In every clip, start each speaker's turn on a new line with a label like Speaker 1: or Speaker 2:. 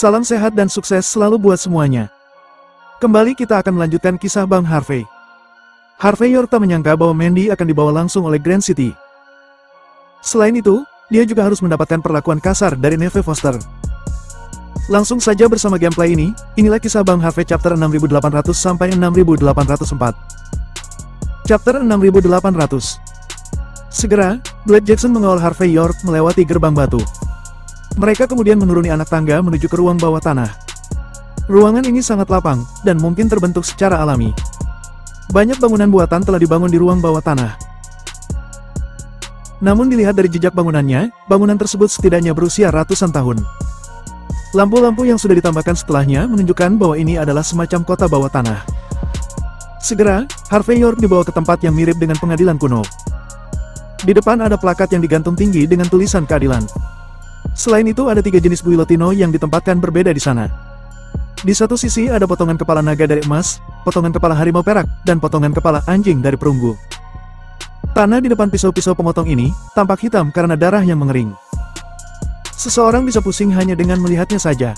Speaker 1: Salam sehat dan sukses selalu buat semuanya. Kembali kita akan melanjutkan kisah Bang Harvey. Harvey York tak menyangka bahwa Mandy akan dibawa langsung oleh Grand City. Selain itu, dia juga harus mendapatkan perlakuan kasar dari Neve Foster. Langsung saja bersama gameplay ini, inilah kisah Bang Harvey chapter 6800 sampai 6804. Chapter 6800. Segera, Blade Jackson mengawal Harvey York melewati gerbang batu. Mereka kemudian menuruni anak tangga menuju ke ruang bawah tanah. Ruangan ini sangat lapang, dan mungkin terbentuk secara alami. Banyak bangunan buatan telah dibangun di ruang bawah tanah. Namun dilihat dari jejak bangunannya, bangunan tersebut setidaknya berusia ratusan tahun. Lampu-lampu yang sudah ditambahkan setelahnya menunjukkan bahwa ini adalah semacam kota bawah tanah. Segera, Harvey York dibawa ke tempat yang mirip dengan pengadilan kuno. Di depan ada plakat yang digantung tinggi dengan tulisan keadilan. Selain itu ada 3 jenis guillotino yang ditempatkan berbeda di sana. Di satu sisi ada potongan kepala naga dari emas, potongan kepala harimau perak, dan potongan kepala anjing dari perunggu. Tanah di depan pisau-pisau pemotong ini tampak hitam karena darah yang mengering. Seseorang bisa pusing hanya dengan melihatnya saja.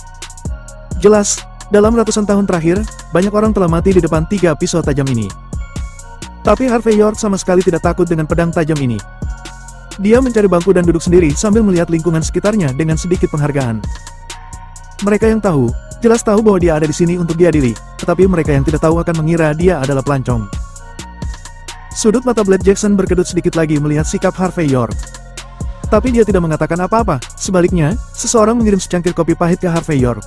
Speaker 1: Jelas, dalam ratusan tahun terakhir, banyak orang telah mati di depan 3 pisau tajam ini. Tapi Harvey York sama sekali tidak takut dengan pedang tajam ini. Dia mencari bangku dan duduk sendiri sambil melihat lingkungan sekitarnya dengan sedikit penghargaan. Mereka yang tahu, jelas tahu bahwa dia ada di sini untuk diadili, tetapi mereka yang tidak tahu akan mengira dia adalah pelancong. Sudut mata Blade Jackson berkedut sedikit lagi melihat sikap Harvey York. Tapi dia tidak mengatakan apa-apa, sebaliknya, seseorang mengirim secangkir kopi pahit ke Harvey York.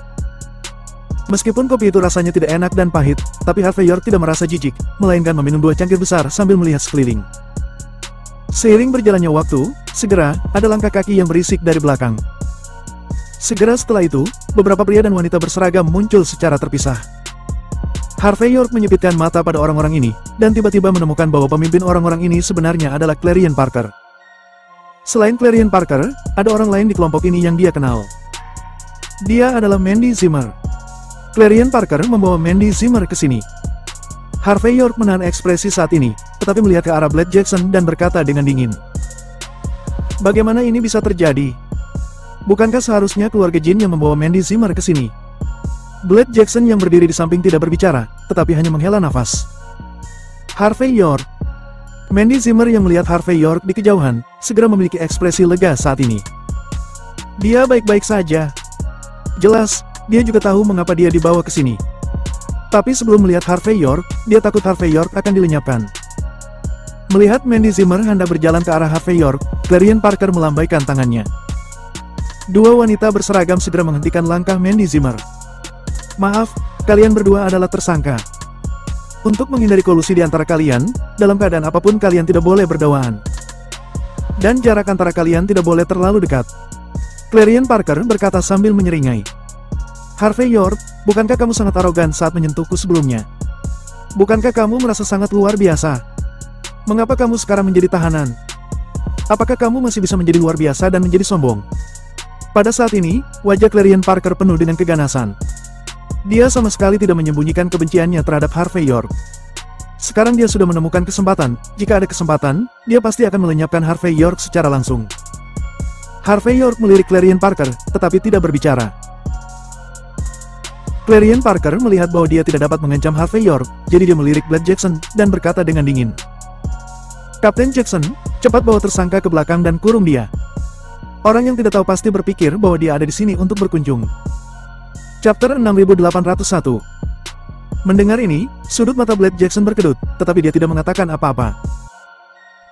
Speaker 1: Meskipun kopi itu rasanya tidak enak dan pahit, tapi Harvey York tidak merasa jijik, melainkan meminum 2 cangkir besar sambil melihat sekeliling. Seiring berjalannya waktu, segera, ada langkah kaki yang berisik dari belakang. Segera setelah itu, beberapa pria dan wanita berseragam muncul secara terpisah. Harvey York menyipitkan mata pada orang-orang ini, dan tiba-tiba menemukan bahwa pemimpin orang-orang ini sebenarnya adalah Clarion Parker. Selain Clarion Parker, ada orang lain di kelompok ini yang dia kenal. Dia adalah Mandy Zimmer. Clarion Parker membawa Mandy Zimmer ke sini. Harvey York menahan ekspresi saat ini, tetapi melihat ke arah Blade Jackson dan berkata dengan dingin. Bagaimana ini bisa terjadi? Bukankah seharusnya keluarga Jin yang membawa Mandy Zimmer ke sini? Blade Jackson yang berdiri di samping tidak berbicara, tetapi hanya menghela nafas. Harvey York. Mandy Zimmer yang melihat Harvey York di kejauhan, segera memiliki ekspresi lega saat ini. Dia baik-baik saja. Jelas, dia juga tahu mengapa dia dibawa ke sini. Tapi sebelum melihat Harvey York, dia takut Harvey York akan dilenyapkan. Melihat Mandy Zimmer hendak berjalan ke arah Harvey York, Clarion Parker melambaikan tangannya. 2 wanita berseragam segera menghentikan langkah Mandy Zimmer. Maaf, kalian berdua adalah tersangka. Untuk menghindari kolusi di antara kalian, dalam keadaan apapun kalian tidak boleh berdawaan. Dan jarak antara kalian tidak boleh terlalu dekat. Clarion Parker berkata sambil menyeringai. Harvey York, bukankah kamu sangat arogan saat menyentuhku sebelumnya? Bukankah kamu merasa sangat luar biasa? Mengapa kamu sekarang menjadi tahanan? Apakah kamu masih bisa menjadi luar biasa dan menjadi sombong? Pada saat ini, wajah Clarion Parker penuh dengan keganasan. Dia sama sekali tidak menyembunyikan kebenciannya terhadap Harvey York. Sekarang dia sudah menemukan kesempatan, jika ada kesempatan, dia pasti akan melenyapkan Harvey York secara langsung. Harvey York melirik Clarion Parker, tetapi tidak berbicara. Clarion Parker melihat bahwa dia tidak dapat mengancam Harvey York, jadi dia melirik Blade Jackson, dan berkata dengan dingin. Kapten Jackson, cepat bawa tersangka ke belakang dan kurung dia. Orang yang tidak tahu pasti berpikir bahwa dia ada di sini untuk berkunjung. Chapter 6801. Mendengar ini, sudut mata Blade Jackson berkedut, tetapi dia tidak mengatakan apa-apa.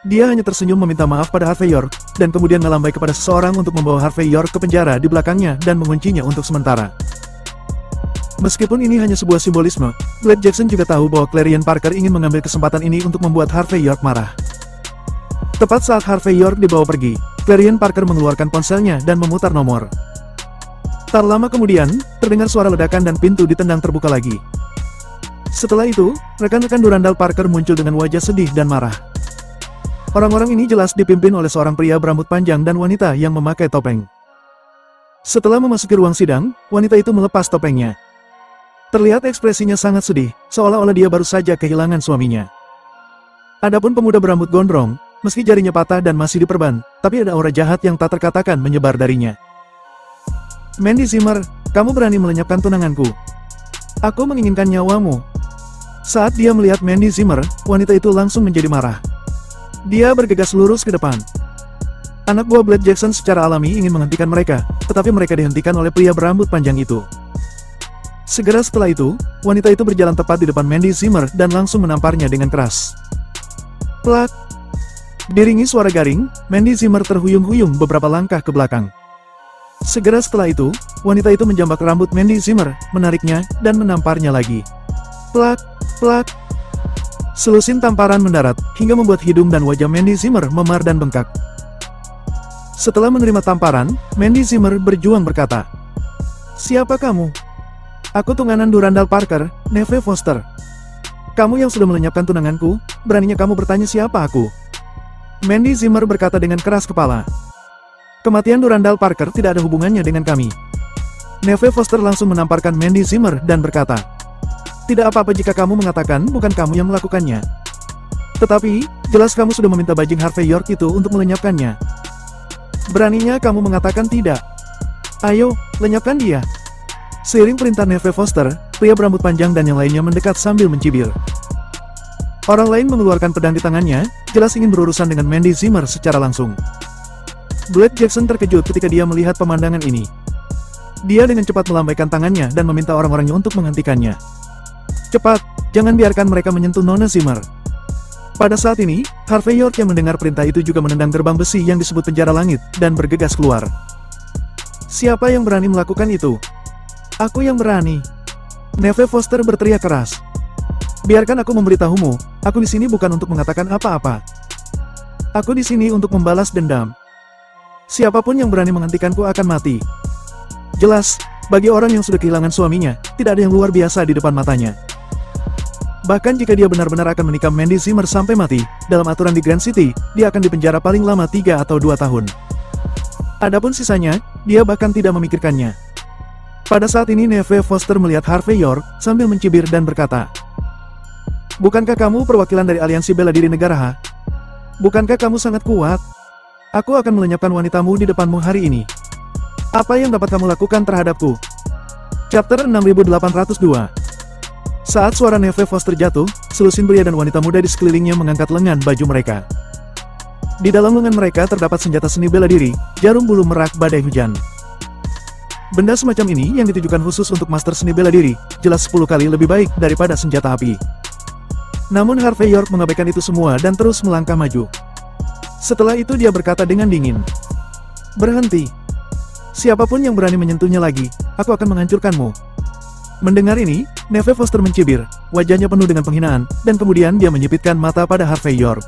Speaker 1: Dia hanya tersenyum meminta maaf pada Harvey York, dan kemudian melambai kepada seseorang untuk membawa Harvey York ke penjara di belakangnya dan menguncinya untuk sementara. Meskipun ini hanya sebuah simbolisme, Blade Jackson juga tahu bahwa Clarion Parker ingin mengambil kesempatan ini untuk membuat Harvey York marah. Tepat saat Harvey York dibawa pergi, Clarion Parker mengeluarkan ponselnya dan memutar nomor. Tak lama kemudian, terdengar suara ledakan dan pintu ditendang terbuka lagi. Setelah itu, rekan-rekan Durandal Parker muncul dengan wajah sedih dan marah. Orang-orang ini jelas dipimpin oleh seorang pria berambut panjang dan wanita yang memakai topeng. Setelah memasuki ruang sidang, wanita itu melepas topengnya. Terlihat ekspresinya sangat sedih, seolah-olah dia baru saja kehilangan suaminya. Adapun pemuda berambut gondrong, meski jarinya patah dan masih diperban, tapi ada aura jahat yang tak terkatakan menyebar darinya. Mandy Zimmer, Kamu berani melenyapkan tunanganku. Aku menginginkan nyawamu. Saat dia melihat Mandy Zimmer, wanita itu langsung menjadi marah. Dia bergegas lurus ke depan. Anak buah Blade Jackson secara alami ingin menghentikan mereka, tetapi mereka dihentikan oleh pria berambut panjang itu. Segera setelah itu, wanita itu berjalan tepat di depan Mandy Zimmer dan langsung menamparnya dengan keras. Plak! Diringi suara garing, Mandy Zimmer terhuyung-huyung beberapa langkah ke belakang. Segera setelah itu, wanita itu menjambak rambut Mandy Zimmer, menariknya, dan menamparnya lagi. Plak! Plak! Selusin tamparan mendarat, hingga membuat hidung dan wajah Mandy Zimmer memar dan bengkak. Setelah menerima tamparan, Mandy Zimmer berjuang berkata, "Siapa kamu?" "Aku tunganan Durandal Parker, Neve Foster. Kamu yang sudah melenyapkan tunanganku, beraninya kamu bertanya siapa aku?" Mandy Zimmer berkata dengan keras kepala. "Kematian Durandal Parker tidak ada hubungannya dengan kami." Neve Foster langsung menamparkan Mandy Zimmer dan berkata, "Tidak apa-apa jika kamu mengatakan bukan kamu yang melakukannya. Tetapi, jelas kamu sudah meminta bajing Harvey York itu untuk melenyapkannya. Beraninya kamu mengatakan tidak. Ayo, lenyapkan dia." Seiring perintah Neve Foster, pria berambut panjang dan yang lainnya mendekat sambil mencibir. Orang lain mengeluarkan pedang di tangannya, jelas ingin berurusan dengan Mandy Zimmer secara langsung. Blade Jackson terkejut ketika dia melihat pemandangan ini. Dia dengan cepat melambaikan tangannya dan meminta orang-orangnya untuk menghentikannya. "Cepat, jangan biarkan mereka menyentuh Nona Zimmer." Pada saat ini, Harvey York yang mendengar perintah itu juga menendang gerbang besi yang disebut penjara langit, dan bergegas keluar. "Siapa yang berani melakukan itu?" "Aku yang berani." Neve Foster berteriak keras. "Biarkan aku memberitahumu, aku di sini bukan untuk mengatakan apa-apa. Aku di sini untuk membalas dendam. Siapapun yang berani menghentikanku akan mati." Jelas, bagi orang yang sudah kehilangan suaminya, tidak ada yang luar biasa di depan matanya. Bahkan jika dia benar-benar akan menikam Mandy Zimmer sampai mati, dalam aturan di Grand City, dia akan dipenjara paling lama 3 atau 2 tahun. Adapun sisanya, dia bahkan tidak memikirkannya. Pada saat ini Neve Foster melihat Harvey York, sambil mencibir dan berkata, "Bukankah kamu perwakilan dari aliansi bela diri negara Ha? Bukankah kamu sangat kuat? Aku akan melenyapkan wanitamu di depanmu hari ini. Apa yang dapat kamu lakukan terhadapku?" Chapter 6802. Saat suara Neve Foster jatuh, selusin pria dan wanita muda di sekelilingnya mengangkat lengan baju mereka. Di dalam lengan mereka terdapat senjata seni bela diri, jarum bulu merak badai hujan. Benda semacam ini yang ditujukan khusus untuk master seni bela diri, jelas 10 kali lebih baik daripada senjata api. Namun Harvey York mengabaikan itu semua dan terus melangkah maju. Setelah itu dia berkata dengan dingin, "Berhenti. Siapapun yang berani menyentuhnya lagi, aku akan menghancurkanmu." Mendengar ini, Neve Foster mencibir, wajahnya penuh dengan penghinaan, dan kemudian dia menyipitkan mata pada Harvey York.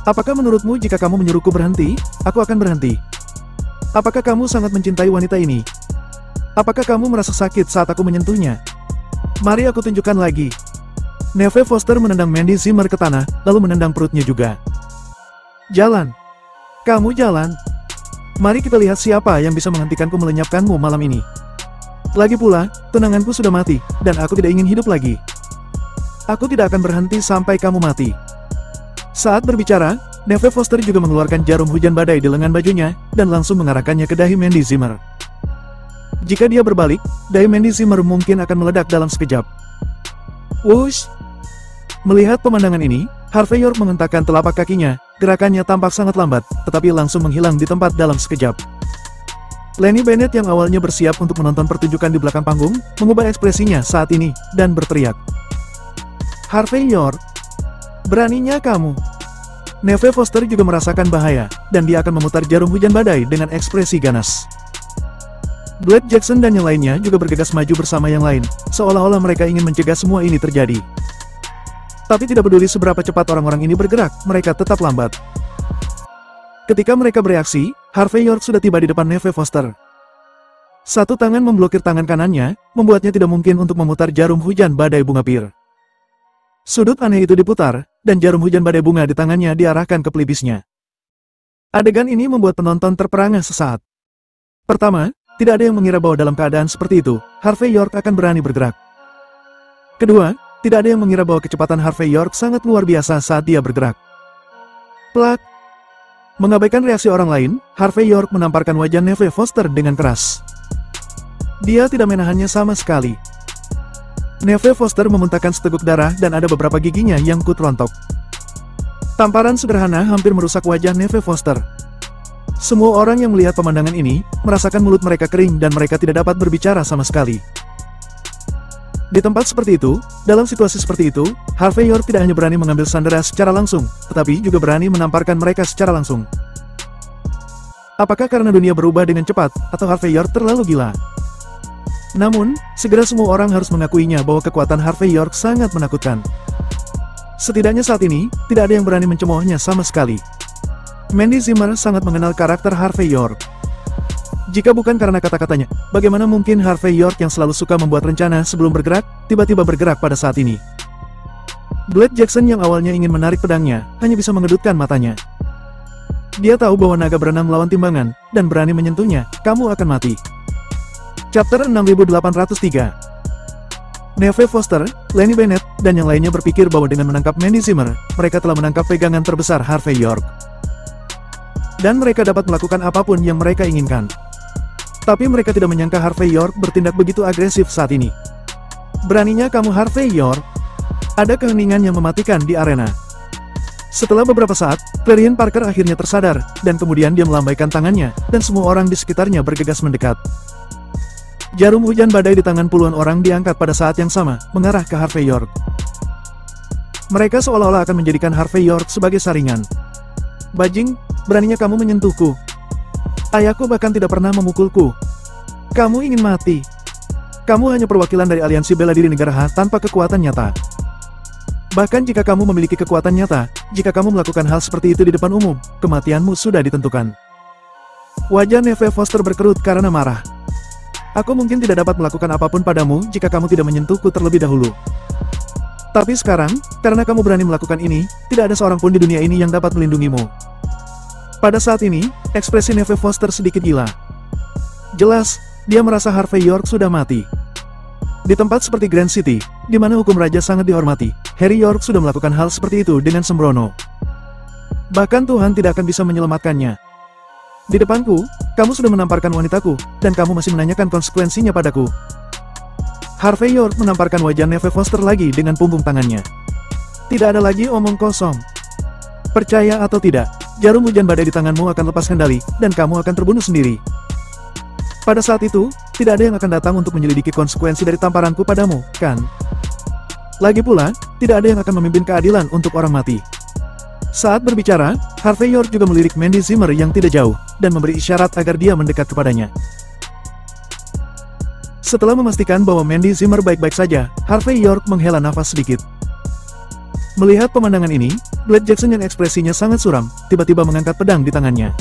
Speaker 1: "Apakah menurutmu jika kamu menyuruhku berhenti, aku akan berhenti? Apakah kamu sangat mencintai wanita ini? Apakah kamu merasa sakit saat aku menyentuhnya? Mari aku tunjukkan lagi." Neve Foster menendang Mandy Zimmer ke tanah, lalu menendang perutnya juga. "Jalan. Kamu jalan. Mari kita lihat siapa yang bisa menghentikanku melenyapkanmu malam ini. Lagi pula, tunanganku sudah mati, dan aku tidak ingin hidup lagi. Aku tidak akan berhenti sampai kamu mati." Saat berbicara, Neve Foster juga mengeluarkan jarum hujan badai di lengan bajunya, dan langsung mengarahkannya ke dahi Mandy Zimmer. Jika dia berbalik, dahi Mandy Zimmer mungkin akan meledak dalam sekejap. Wush! Melihat pemandangan ini, Harvey York mengentakkan telapak kakinya, gerakannya tampak sangat lambat, tetapi langsung menghilang di tempat dalam sekejap. Lenny Bennett yang awalnya bersiap untuk menonton pertunjukan di belakang panggung, mengubah ekspresinya saat ini, dan berteriak, "Harvey York! Beraninya kamu!" Neve Foster juga merasakan bahaya, dan dia akan memutar jarum hujan badai dengan ekspresi ganas. Blade Jackson dan yang lainnya juga bergegas maju bersama yang lain, seolah-olah mereka ingin mencegah semua ini terjadi. Tapi tidak peduli seberapa cepat orang-orang ini bergerak, mereka tetap lambat. Ketika mereka bereaksi, Harvey York sudah tiba di depan Neve Foster. Satu tangan memblokir tangan kanannya, membuatnya tidak mungkin untuk memutar jarum hujan badai bunga pir. Sudut aneh itu diputar, dan jarum hujan badai bunga di tangannya diarahkan ke pelipisnya. Adegan ini membuat penonton terperangah sesaat. Pertama, tidak ada yang mengira bahwa dalam keadaan seperti itu, Harvey York akan berani bergerak. Kedua, tidak ada yang mengira bahwa kecepatan Harvey York sangat luar biasa saat dia bergerak. Plak! Mengabaikan reaksi orang lain, Harvey York menamparkan wajah Neve Foster dengan keras. Dia tidak menahannya sama sekali. Neve Foster memuntahkan seteguk darah dan ada beberapa giginya yang rontok. Tamparan sederhana hampir merusak wajah Neve Foster. Semua orang yang melihat pemandangan ini, merasakan mulut mereka kering dan mereka tidak dapat berbicara sama sekali. Di tempat seperti itu, dalam situasi seperti itu, Harvey York tidak hanya berani mengambil Sandera secara langsung, tetapi juga berani menamparkan mereka secara langsung. Apakah karena dunia berubah dengan cepat, atau Harvey York terlalu gila? Namun, segera semua orang harus mengakuinya bahwa kekuatan Harvey York sangat menakutkan. Setidaknya saat ini, tidak ada yang berani mencemoohnya sama sekali. Mandy Zimmer sangat mengenal karakter Harvey York. Jika bukan karena kata-katanya, bagaimana mungkin Harvey York yang selalu suka membuat rencana sebelum bergerak, tiba-tiba bergerak pada saat ini? Blade Jackson yang awalnya ingin menarik pedangnya, hanya bisa mengedutkan matanya. Dia tahu bahwa naga berenang melawan timbangan, dan berani menyentuhnya, kamu akan mati. Chapter 6803. Neve Foster, Lenny Bennett, dan yang lainnya berpikir bahwa dengan menangkap Mandy Zimmer, mereka telah menangkap pegangan terbesar Harvey York. Dan mereka dapat melakukan apapun yang mereka inginkan. Tapi mereka tidak menyangka Harvey York bertindak begitu agresif saat ini. Beraninya kamu Harvey York? Ada keheningan yang mematikan di arena. Setelah beberapa saat, Clarion Parker akhirnya tersadar, dan kemudian dia melambaikan tangannya, dan semua orang di sekitarnya bergegas mendekat. Jarum hujan badai di tangan puluhan orang diangkat pada saat yang sama, mengarah ke Harvey York. Mereka seolah-olah akan menjadikan Harvey York sebagai saringan. Bajing, beraninya kamu menyentuhku. Ayahku bahkan tidak pernah memukulku. Kamu ingin mati. Kamu hanya perwakilan dari aliansi bela diri negara H tanpa kekuatan nyata. Bahkan jika kamu memiliki kekuatan nyata, jika kamu melakukan hal seperti itu di depan umum, kematianmu sudah ditentukan. Wajah Neve Foster berkerut karena marah. Aku mungkin tidak dapat melakukan apapun padamu jika kamu tidak menyentuhku terlebih dahulu. Tapi sekarang, karena kamu berani melakukan ini, tidak ada seorang pun di dunia ini yang dapat melindungimu. Pada saat ini, ekspresi Neve Foster sedikit gila. Jelas, dia merasa Harvey York sudah mati. Di tempat seperti Grand City, di mana hukum raja sangat dihormati, Harry York sudah melakukan hal seperti itu dengan sembrono. Bahkan Tuhan tidak akan bisa menyelamatkannya. Di depanku, kamu sudah menamparkan wanitaku, dan kamu masih menanyakan konsekuensinya padaku. Harvey York menamparkan wajah Neve Foster lagi dengan punggung tangannya. Tidak ada lagi omong kosong. Percaya atau tidak, jarum hujan badai di tanganmu akan lepas kendali, dan kamu akan terbunuh sendiri. Pada saat itu, tidak ada yang akan datang untuk menyelidiki konsekuensi dari tamparanku padamu, kan? Lagi pula, tidak ada yang akan memimpin keadilan untuk orang mati. Saat berbicara, Harvey York juga melirik Mandy Zimmer yang tidak jauh, dan memberi isyarat agar dia mendekat kepadanya. Setelah memastikan bahwa Mandy Zimmer baik-baik saja, Harvey York menghela nafas sedikit. Melihat pemandangan ini, Blade Jackson yang ekspresinya sangat suram, tiba-tiba mengangkat pedang di tangannya.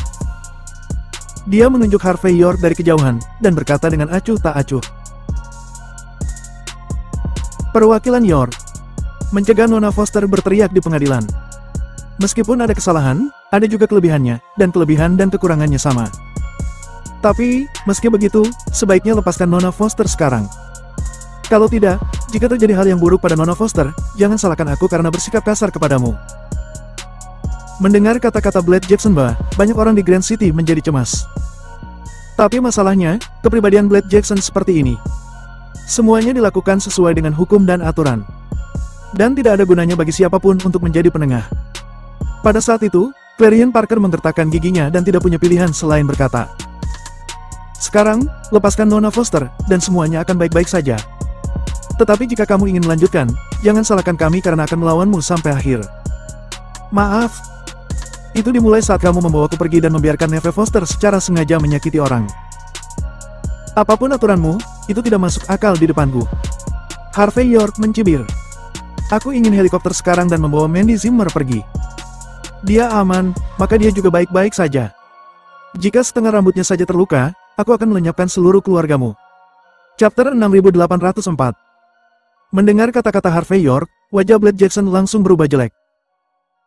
Speaker 1: Dia menunjuk Harvey York dari kejauhan, dan berkata dengan acuh tak acuh. Perwakilan York mencegah Nona Foster berteriak di pengadilan. Meskipun ada kesalahan, ada juga kelebihannya, dan kelebihan dan kekurangannya sama. Tapi, meski begitu, sebaiknya lepaskan Nona Foster sekarang. Kalau tidak, jika terjadi hal yang buruk pada Nona Foster, jangan salahkan aku karena bersikap kasar kepadamu. Mendengar kata-kata Blade Jackson banyak orang di Grand City menjadi cemas. Tapi masalahnya, kepribadian Blade Jackson seperti ini. Semuanya dilakukan sesuai dengan hukum dan aturan. Dan tidak ada gunanya bagi siapapun untuk menjadi penengah. Pada saat itu, Clarion Parker menggertakkan giginya dan tidak punya pilihan selain berkata, "Sekarang, lepaskan Nona Foster, dan semuanya akan baik-baik saja. Tetapi jika kamu ingin melanjutkan, jangan salahkan kami karena akan melawanmu sampai akhir." Maaf. Itu dimulai saat kamu membawaku pergi dan membiarkan Neve Foster secara sengaja menyakiti orang. Apapun aturanmu, itu tidak masuk akal di depanku. Harvey York mencibir. Aku ingin helikopter sekarang dan membawa Mandy Zimmer pergi. Dia aman, maka dia juga baik-baik saja. Jika setengah rambutnya saja terluka, aku akan melenyapkan seluruh keluargamu. Chapter 6804. Mendengar kata-kata Harvey York, wajah Blade Jackson langsung berubah jelek.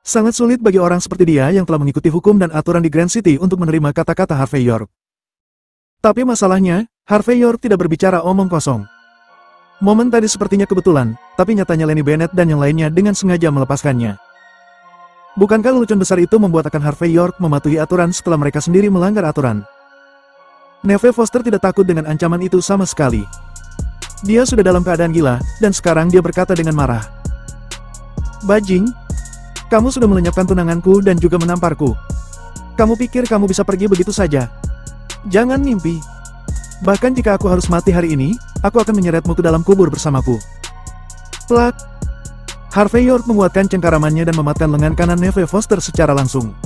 Speaker 1: Sangat sulit bagi orang seperti dia yang telah mengikuti hukum dan aturan di Grand City untuk menerima kata-kata Harvey York. Tapi masalahnya, Harvey York tidak berbicara omong kosong. Momen tadi sepertinya kebetulan, tapi nyatanya Lenny Bennett dan yang lainnya dengan sengaja melepaskannya. Bukankah lelucon besar itu membuat akan Harvey York mematuhi aturan setelah mereka sendiri melanggar aturan? Neve Foster tidak takut dengan ancaman itu sama sekali. Dia sudah dalam keadaan gila, dan sekarang dia berkata dengan marah. Bajing, kamu sudah melenyapkan tunanganku dan juga menamparku. Kamu pikir kamu bisa pergi begitu saja? Jangan mimpi. Bahkan jika aku harus mati hari ini, aku akan menyeretmu ke dalam kubur bersamaku. Plak. Harvey York menguatkan cengkaramannya dan mematkan lengan kanan Neve Foster secara langsung.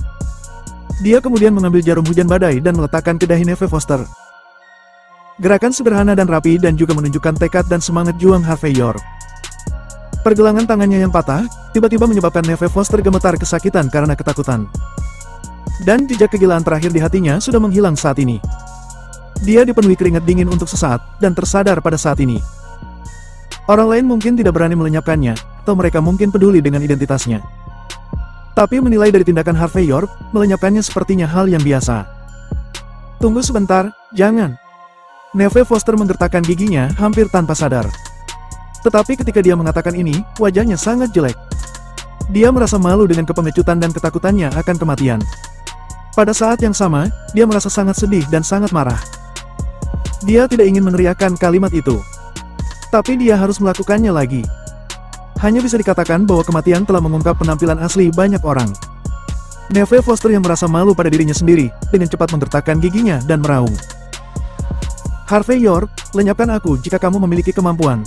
Speaker 1: Dia kemudian mengambil jarum hujan badai dan meletakkan ke dahi Neve Foster. Gerakan sederhana dan rapi dan juga menunjukkan tekad dan semangat juang Harvey York. Pergelangan tangannya yang patah, tiba-tiba menyebabkan Neve Foster gemetar kesakitan karena ketakutan. Dan jejak kegilaan terakhir di hatinya sudah menghilang saat ini. Dia dipenuhi keringat dingin untuk sesaat, dan tersadar pada saat ini. Orang lain mungkin tidak berani melenyapkannya, atau mereka mungkin peduli dengan identitasnya. Tapi menilai dari tindakan Harvey York, melenyapkannya sepertinya hal yang biasa. Tunggu sebentar, jangan. Neve Foster menggertakkan giginya hampir tanpa sadar. Tetapi ketika dia mengatakan ini, wajahnya sangat jelek. Dia merasa malu dengan kepengecutan dan ketakutannya akan kematian. Pada saat yang sama, dia merasa sangat sedih dan sangat marah. Dia tidak ingin meneriakkan kalimat itu. Tapi dia harus melakukannya lagi. Hanya bisa dikatakan bahwa kematian telah mengungkap penampilan asli banyak orang. Neve Foster yang merasa malu pada dirinya sendiri, dengan cepat menggertakkan giginya dan meraung. Harvey York, lenyapkan aku jika kamu memiliki kemampuan.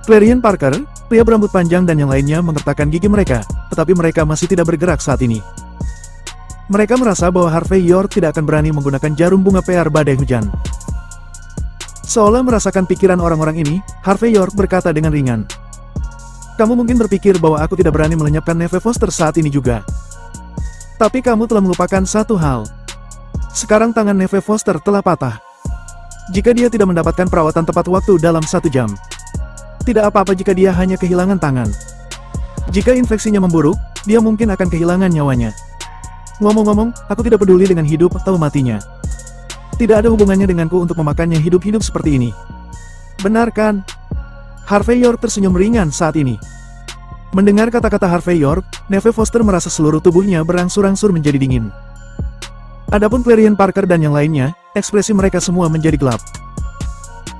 Speaker 1: Clarion Parker, pria berambut panjang dan yang lainnya menggertakkan gigi mereka, tetapi mereka masih tidak bergerak saat ini. Mereka merasa bahwa Harvey York tidak akan berani menggunakan jarum bunga PR badai hujan. Seolah merasakan pikiran orang-orang ini, Harvey York berkata dengan ringan. Kamu mungkin berpikir bahwa aku tidak berani melenyapkan Neve Foster saat ini juga. Tapi kamu telah melupakan satu hal. Sekarang tangan Neve Foster telah patah. Jika dia tidak mendapatkan perawatan tepat waktu dalam 1 jam. Tidak apa-apa jika dia hanya kehilangan tangan. Jika infeksinya memburuk, dia mungkin akan kehilangan nyawanya. Ngomong-ngomong, aku tidak peduli dengan hidup atau matinya. Tidak ada hubungannya denganku untuk memakannya hidup-hidup seperti ini. Benar kan? Harvey York tersenyum ringan saat ini. Mendengar kata-kata Harvey York, Neve Foster merasa seluruh tubuhnya berangsur-angsur menjadi dingin. Adapun Clarion Parker dan yang lainnya, ekspresi mereka semua menjadi gelap.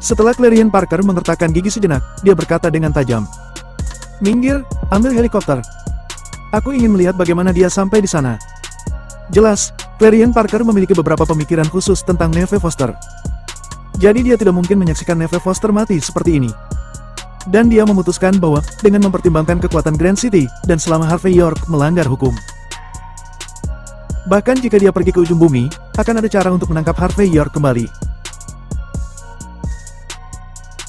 Speaker 1: Setelah Clarion Parker menggertakkan gigi sejenak, dia berkata dengan tajam. Minggir, ambil helikopter. Aku ingin melihat bagaimana dia sampai di sana. Jelas, Clarion Parker memiliki beberapa pemikiran khusus tentang Neve Foster. Jadi dia tidak mungkin menyaksikan Neve Foster mati seperti ini. Dan dia memutuskan bahwa, dengan mempertimbangkan kekuatan Grand City, dan selama Harvey York melanggar hukum. Bahkan jika dia pergi ke ujung bumi, akan ada cara untuk menangkap Harvey York kembali.